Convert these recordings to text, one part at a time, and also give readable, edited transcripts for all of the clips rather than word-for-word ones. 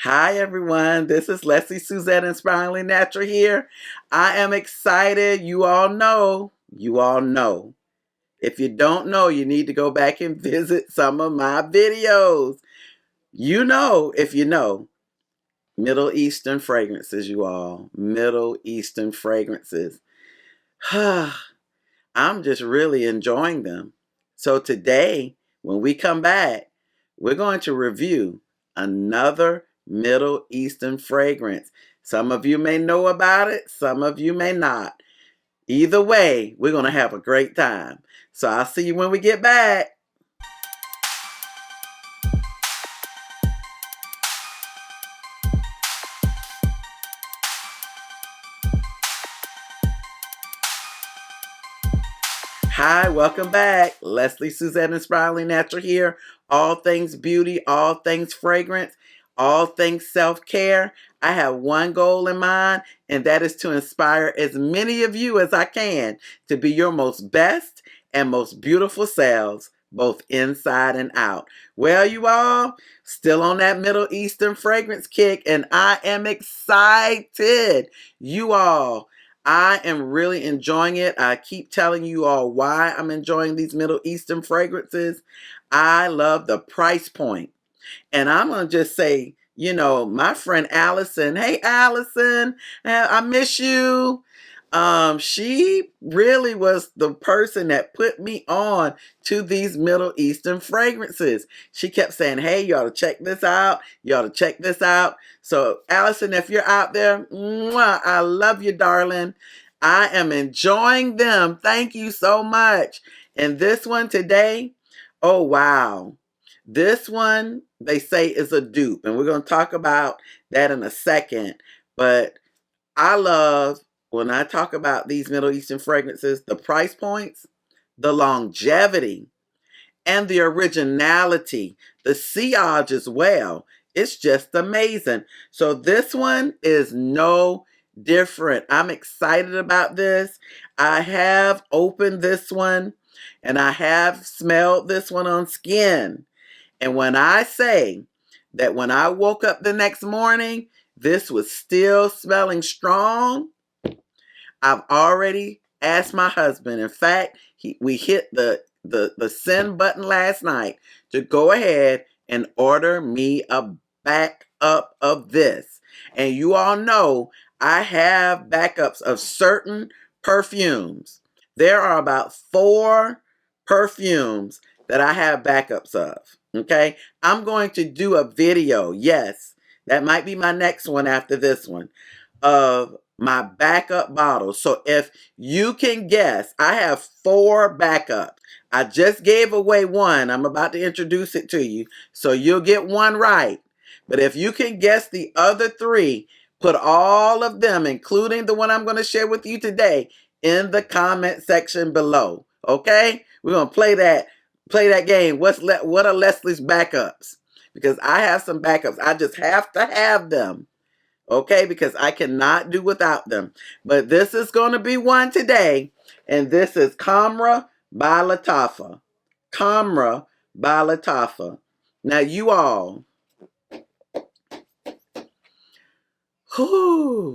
Hi everyone, this is Lesley Suzette, Inspiringly Natural here. I am excited. You all know. If you don't know, you need to go back and visit some of my videos. You know, if you know, Middle Eastern fragrances, you all. Middle Eastern fragrances. I'm just really enjoying them. So today, when we come back, we're going to review another Middle Eastern fragrance. Some of you may know about it, some of you may not. Either way, we're going to have a great time. So I'll see you when we get back. Hi, welcome back. Lesley Suzette, Inspiringly Natural here. All things beauty, all things fragrance, all things self-care. I have one goal in mind, and that is to inspire as many of you as I can to be your most best and most beautiful selves, both inside and out. Well, you all, still on that Middle Eastern fragrance kick, and I am excited. You all, I am really enjoying it. I keep telling you all why I'm enjoying these Middle Eastern fragrances. I love the price point. And I'm going to just say, my friend Allison, hey Allison, I miss you. She really was the person that put me on to these Middle Eastern fragrances. She kept saying, hey, you ought to check this out. You ought to check this out. So Allison, if you're out there, mwah, I love you, darling. I am enjoying them. Thank you so much. And this one today, oh, wow. This one, they say, is a dupe. And we're going to talk about that in a second. But I love, when I talk about these Middle Eastern fragrances, the price points, the longevity, and the originality, the sillage as well. It's just amazing. So this one is no different. I'm excited about this. I have opened this one, and I have smelled this one on skin. And when I say that when I woke up the next morning, this was still smelling strong, I've already asked my husband. In fact, we hit the send button last night to go ahead and order me a backup of this. And you all know I have backups of certain perfumes. There are about 4 perfumes that I have backups of. Okay, I'm going to do a video. Yes, that might be my next one after this one, of my backup bottles. So if you can guess, I have 4 backups. I just gave away one. I'm about to introduce it to you. So you'll get one right. But if you can guess the other 3, put all of them, including the one I'm going to share with you today, in the comment section below. Okay? We're going to play that game. What are Lesley's backups? Because I have some backups. I just have to have them. Okay, because I cannot do without them. But this is going to be one today, and this is Khamrah by Lattafa. Khamrah by Lattafa. Now, you all,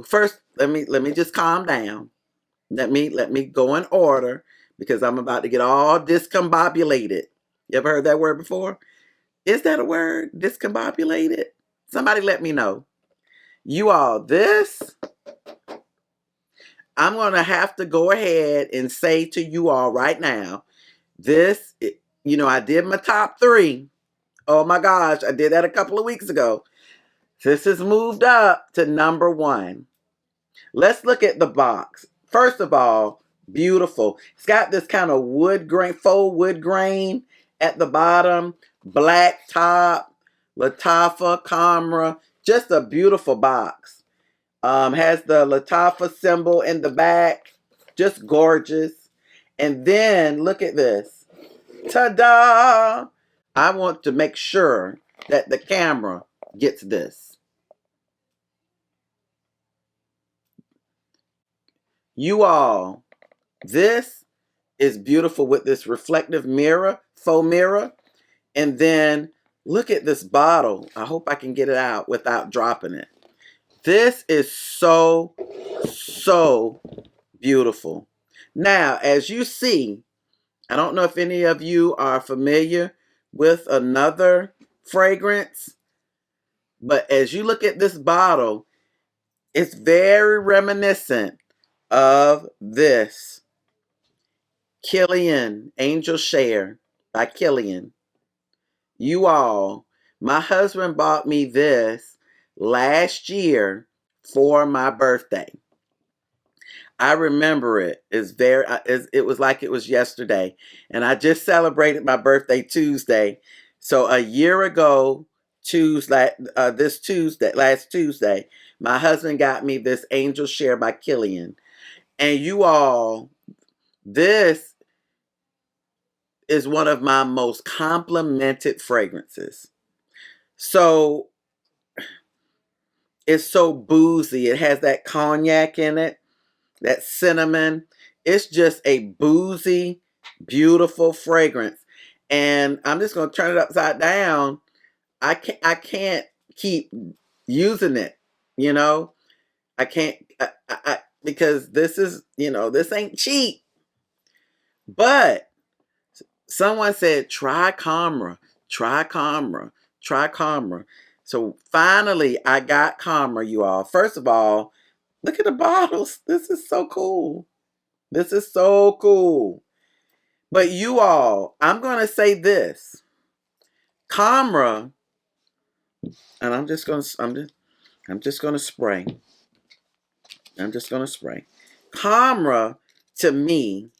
first let me just calm down. Let me go in order because I'm about to get all discombobulated. You ever heard that word before? Is that a word? Discombobulated? Somebody let me know. You all, this, I'm going to have to go ahead and say to you all right now, this, I did my top 3. Oh my gosh, I did that a couple of weeks ago. This has moved up to number 1. Let's look at the box. First of all, beautiful. It's got this kind of faux wood grain at the bottom, black top, Lattafa, Khamrah, just a beautiful box. Has the Lattafa symbol in the back, just gorgeous. And then look at this. Ta-da! I want to make sure that the camera gets this. You all, this is beautiful with this reflective mirror, faux mirror. And then Look at this bottle. I hope I can get it out without dropping it. This is so, so beautiful. Now, as you see, I don't know if any of you are familiar with another fragrance, but as you look at this bottle, it's very reminiscent of this Killian Angel Share by Killian. You all, my husband bought me this last year for my birthday. I remember it. It was like it was yesterday. And I just celebrated my birthday Tuesday. So a year ago, last Tuesday, my husband got me this Angel Share by Killian. And you all, this is one of my most complimented fragrances. So it's so boozy. It has that cognac in it, that cinnamon. It's just a boozy, beautiful fragrance. And I'm just going to turn it upside down. I can't keep using it, you know? I can't because this is, this ain't cheap. But someone said, try Khamrah, try Khamrah, try Khamrah. So finally, I got Khamrah, you all. First of all, look at the bottles. This is so cool. This is so cool. But you all, I'm going to say this. Khamrah, and I'm just going to spray. I'm just going to spray. Khamrah, to me,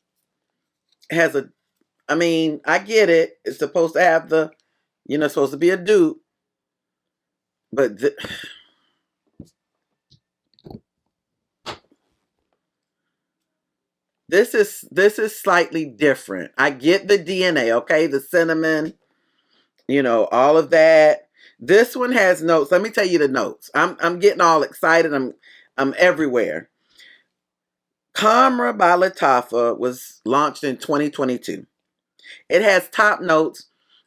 has I get it. It's supposed to have supposed to be a dupe. But this is slightly different. I get the DNA, okay? The cinnamon, all of that. This one has notes. Let me tell you the notes. I'm getting all excited. I'm everywhere. Khamrah by Lattafa was launched in 2022. It has top notes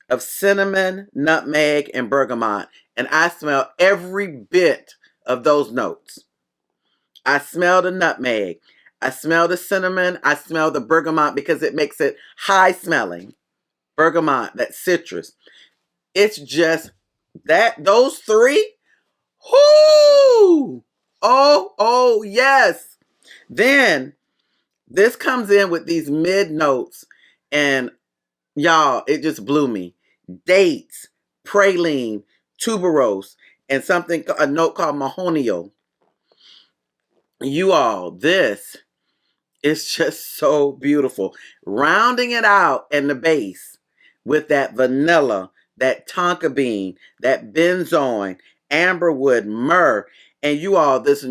of cinnamon, nutmeg, and bergamot, and I smell every bit of those notes. I smell the nutmeg. I smell the cinnamon. I smell the bergamot because it makes it high smelling. Bergamot, that citrus. It's just those three. Whoo! Oh, yes. Then this comes in with these mid notes, and y'all, it just blew me. Dates, praline, tuberose, and a note called mahonio. You all, this is just so beautiful. Rounding it out in the base with that vanilla, that tonka bean, that benzoin, amberwood, myrrh, and you all, this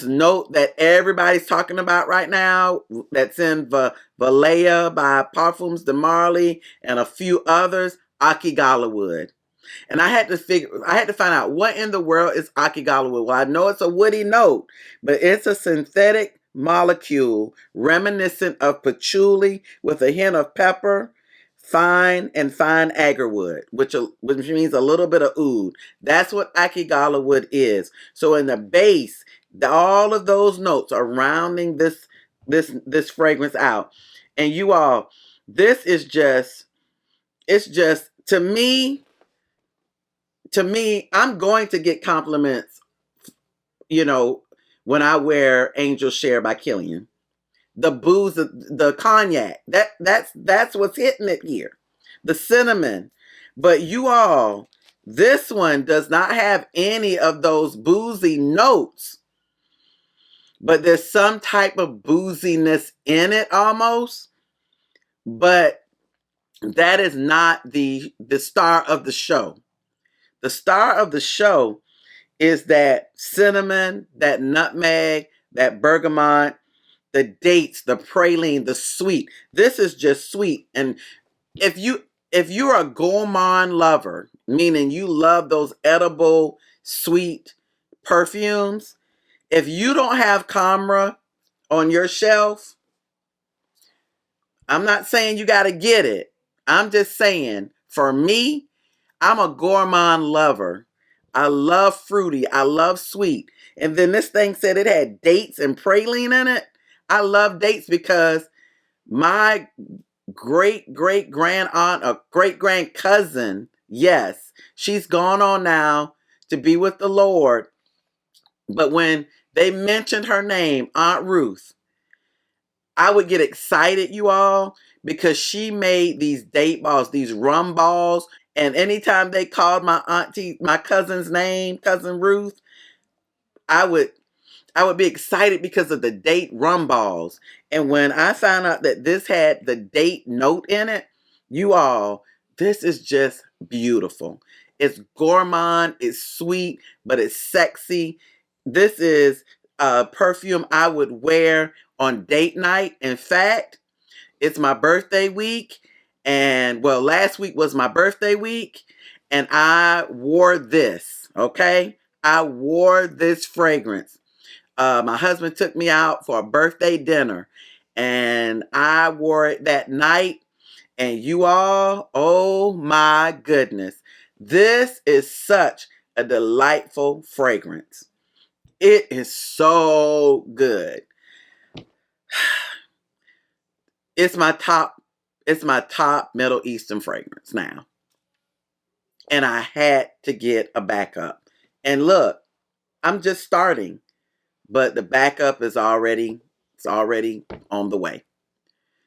note that everybody's talking about right now, that's in Valleja by Parfums de Marly and a few others, Akigala wood. And I had to find out what in the world is Akigala wood. Well, I know it's a woody note, but it's a synthetic molecule reminiscent of patchouli with a hint of pepper, fine agarwood, which means a little bit of oud. That's what Akigala wood is. So in the base, all of those notes are rounding this fragrance out. And you all, this is it's just to me, I'm going to get compliments, when I wear Angel Share by Killian. The booze, the cognac, that's what's hitting it here. The cinnamon. But you all, this one does not have any of those boozy notes. But there's some type of booziness in it almost. But that is not the star of the show. The star of the show is that cinnamon, that nutmeg, that bergamot, the dates, the praline, the sweet. This is just sweet. And if you're a gourmand lover, meaning you love those edible sweet perfumes, if you don't have Khamrah on your shelf, I'm not saying you got to get it. I'm just saying For me, I'm a gourmand lover. I love fruity. I love sweet. And then this thing said it had dates and praline in it. I love dates because my great great grand aunt, a great grand cousin, yes, she's gone on now to be with the Lord. But when they mentioned her name, Aunt Ruth, I would get excited, you all, because she made these date balls, these rum balls. And anytime they called my auntie, my cousin's name, Cousin Ruth, I would I would be excited because of the date rum balls. And when I found out that this had the date note in it, you all, this is just beautiful. It's gourmand, it's sweet, but it's sexy. This is a perfume I would wear on date night. In fact, it's my birthday week. And well, last week was my birthday week. And I wore this, okay? I wore this fragrance. My husband took me out for a birthday dinner and I wore it that night. And you all, oh my goodness, this is such a delightful fragrance. It is so good. It's my top Middle Eastern fragrance now. And I had to get a backup. And look, I'm just starting, but the backup is already on the way.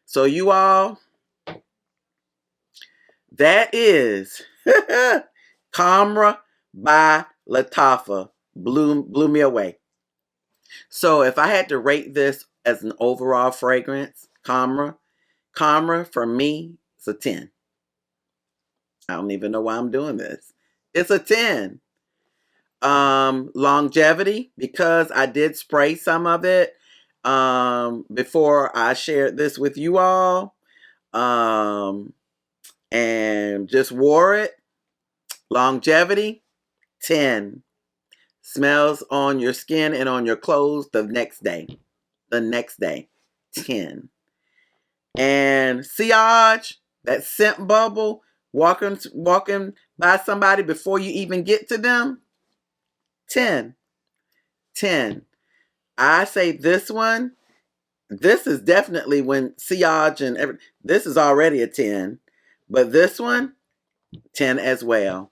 So you all, that is Khamrah by Lattafa. Blew me away. So if I had to rate this as an overall fragrance, Khamrah for me, it's a 10. I don't even know why I'm doing this. It's a 10. Longevity, because I did spray some of it before I shared this with you all. And just wore it. Longevity, 10. Smells on your skin and on your clothes the next day. 10. And sillage, that scent bubble, walking by somebody before you even get to them, 10. I say this one, this is definitely when sillage and this is already a 10. But this one, 10 as well.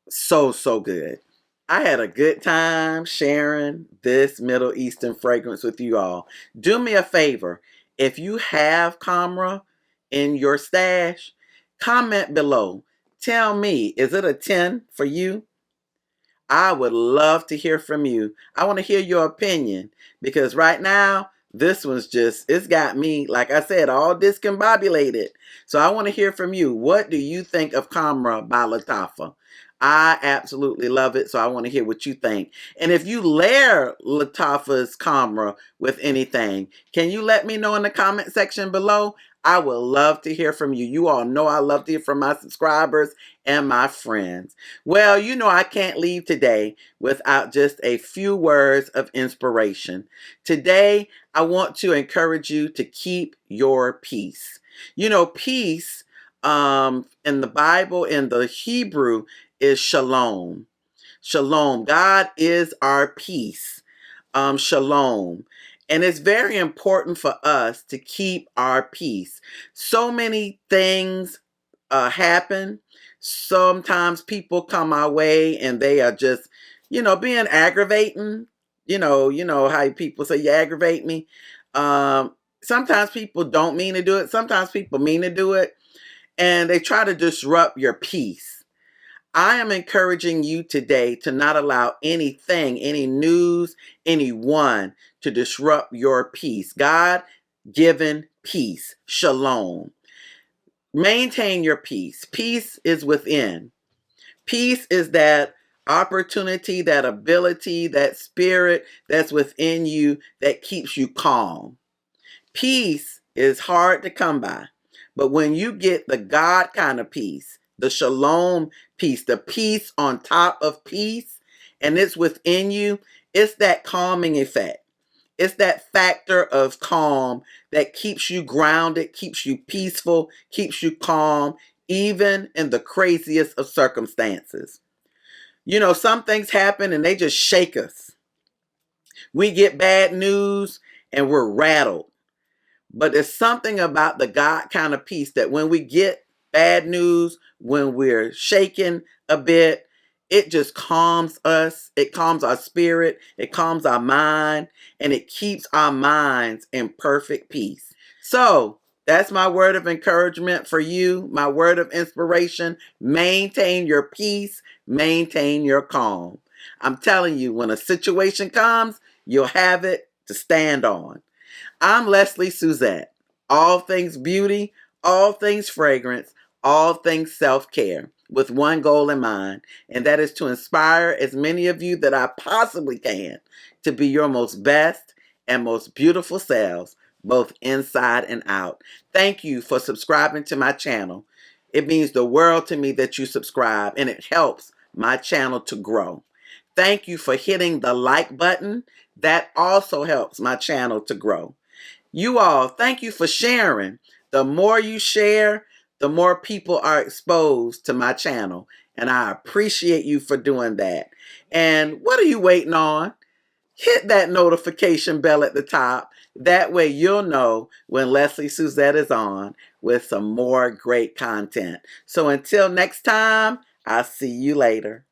So good. I had a good time sharing this Middle Eastern fragrance with you all. Do me a favor. If you have Khamrah in your stash, comment below. Tell me, is it a 10 for you? I would love to hear from you. I want to hear your opinion because right now, this one's it's got me, like I said, all discombobulated. So I want to hear from you. What do you think of Khamrah by Lattafa? I absolutely love it, so I want to hear what you think. And if you layer Lattafa's Khamrah with anything, can you let me know in the comment section below? I would love to hear from you. You all know I love to hear from my subscribers and my friends. Well, you know I can't leave today without just a few words of inspiration. Today, I want to encourage you to keep your peace. You know, peace in the Bible, in the Hebrew, is shalom. Shalom. God is our peace. Shalom. And it's very important for us to keep our peace. So many things happen. Sometimes people come our way and they are just, being aggravating. You know how people say you aggravate me. Sometimes people don't mean to do it. Sometimes people mean to do it. And they try to disrupt your peace. I am encouraging you today to not allow anything, any news, anyone to disrupt your peace. God-given peace. Shalom. Maintain your peace. Peace is within. Peace is that opportunity, that ability, that spirit that's within you that keeps you calm. Peace is hard to come by. But when you get the God kind of peace, the shalom peace, the peace on top of peace, and it's within you, it's that calming effect. It's that factor of calm that keeps you grounded, keeps you peaceful, keeps you calm, even in the craziest of circumstances. You know, some things happen and they just shake us. We get bad news and we're rattled. But there's something about the God kind of peace that when we get bad news, when we're shaken a bit, it just calms us. It calms our spirit. It calms our mind. And it keeps our minds in perfect peace. So that's my word of encouragement for you. My word of inspiration. Maintain your peace. Maintain your calm. I'm telling you, when a situation comes, you'll have it to stand on. I'm Lesley Suzette. All things beauty, all things fragrance, all things self-care, with one goal in mind, and that is to inspire as many of you that I possibly can to be your most best and most beautiful selves, both inside and out. Thank you for subscribing to my channel. It means the world to me that you subscribe, and it helps my channel to grow. Thank you for hitting the like button. That also helps my channel to grow. You all, thank you for sharing. The more you share, the more people are exposed to my channel. And I appreciate you for doing that. And what are you waiting on? Hit that notification bell at the top. That way you'll know when Lesley Suzette is on with some more great content. So until next time, I'll see you later.